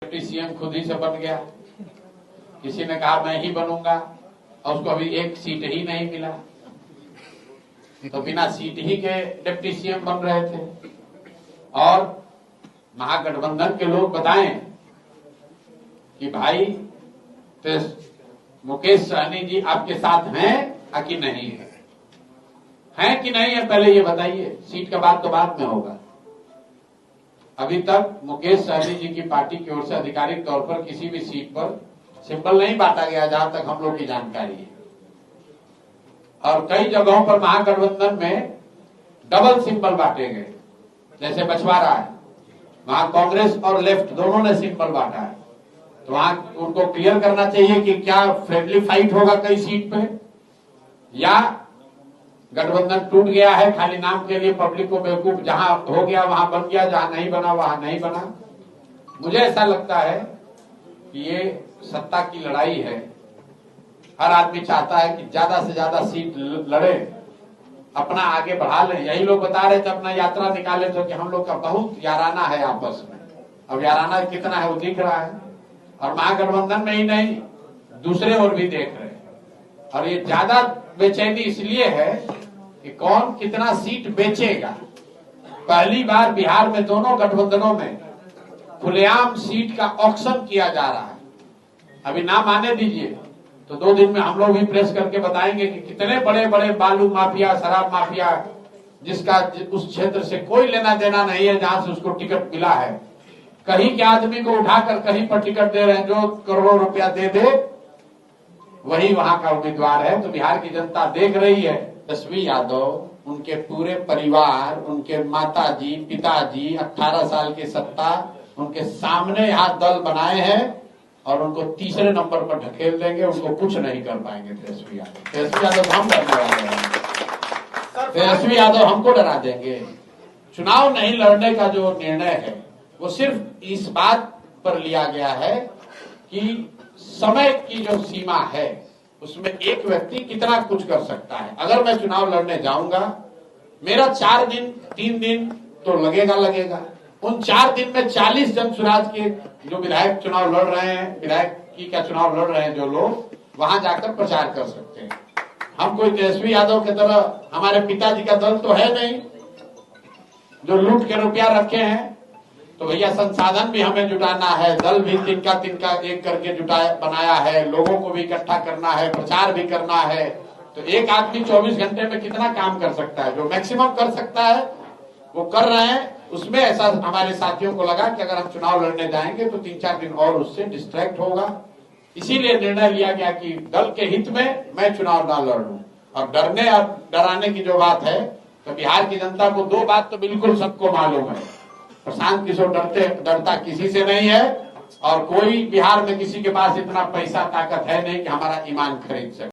Deputy CM खुद ही से बन गया। किसी ने कहा मैं ही बनूंगा और उसको अभी एक सीट ही नहीं मिला, तो बिना सीट ही के डिप्टी सीएम बन रहे थे। और महागठबंधन के लोग बताएं कि भाई तो मुकेश सहनी जी आपके साथ हैं कि नहीं है कि नहीं है, पहले ये बताइए। सीट का बात तो बाद में होगा। अभी तक मुकेश सहनी जी की पार्टी की ओर से आधिकारिक तौर पर किसी भी सीट पर सिंबल नहीं बांटा गया, जहां तक हम लोग की जानकारी है। और कई जगहों पर महागठबंधन में डबल सिंबल बांटे गए, जैसे बछवाड़ा है, वहां कांग्रेस और लेफ्ट दोनों ने सिंबल बांटा है। तो वहां उनको क्लियर करना चाहिए कि क्या फ्रेंडली फाइट होगा कई सीट पे, या गठबंधन टूट गया है खाली नाम के लिए, पब्लिक को बेवकूफ, जहां हो गया वहां बन गया, जहां नहीं बना वहां नहीं बना। मुझे ऐसा लगता है कि ये सत्ता की लड़ाई है। हर आदमी चाहता है कि ज्यादा से ज्यादा सीट लड़े, अपना आगे बढ़ा ले। यही लोग बता रहे थे, अपना यात्रा निकाले थे कि हम लोग का बहुत याराना है आपस में। अब याराना कितना है वो दिख रहा है, और महागठबंधन में ही नहीं दूसरे और भी देख रहे हैं। और ये ज्यादा बेचैनी इसलिए है कि कौन कितना सीट बेचेगा। पहली बार बिहार में दोनों गठबंधनों में खुलेआम सीट का ऑक्शन किया जा रहा है। अभी नाम आने दीजिए तो 2 दिन में हम लोग भी प्रेस करके बताएंगे कि कितने बड़े बड़े बालू माफिया, शराब माफिया, जिसका उस क्षेत्र से कोई लेना देना नहीं है, जहां से उसको टिकट मिला है, कहीं के आदमी को उठाकर कहीं पर टिकट दे रहे हैं। जो करोड़ों रुपया दे दे वही वहां का उम्मीदवार है। तो बिहार की जनता देख रही है। तेजस्वी यादव, उनके पूरे परिवार, उनके माताजी, पिताजी 18 साल की सत्ता उनके सामने यहाँ दल बनाए हैं और उनको तीसरे नंबर पर ढकेल देंगे। उनको कुछ नहीं कर पाएंगे तेजस्वी यादव। तेजस्वी यादव हम डरने वाले हैं, तेजस्वी यादव हमको डरा देंगे। चुनाव नहीं लड़ने का जो निर्णय है वो सिर्फ इस बात पर लिया गया है कि समय की जो सीमा है उसमें एक व्यक्ति कितना कुछ कर सकता है। अगर मैं चुनाव लड़ने जाऊंगा, मेरा 4 दिन 3 दिन तो लगेगा। उन 4 दिन में 40 जन स्वराज के जो विधायक चुनाव लड़ रहे हैं, विधायक की क्या चुनाव लड़ रहे हैं जो लोग, वहां जाकर प्रचार कर सकते हैं। हम कोई तेजस्वी यादव की तरह, हमारे पिताजी का दल तो है नहीं जो लूट के रुपया रखे हैं। तो भैया संसाधन भी हमें जुटाना है, दल भी तिनका एक करके बनाया है, लोगों को भी इकट्ठा करना है, प्रचार भी करना है। तो एक आदमी 24 घंटे में कितना काम कर सकता है? जो मैक्सिमम कर सकता है वो कर रहे हैं। उसमें ऐसा हमारे साथियों को लगा कि अगर हम चुनाव लड़ने जाएंगे तो 3-4 दिन और उससे डिस्ट्रैक्ट होगा। इसीलिए निर्णय लिया गया कि दल के हित में मैं चुनाव ना लड़ूं। और डरने और डराने की जो बात है, तो बिहार की जनता को 2 बात तो बिल्कुल सबको मालूम है। प्रशांत किशोर डरता किसी से नहीं है, और कोई बिहार में किसी के पास इतना पैसा ताकत है नहीं कि हमारा ईमान खरीद सके।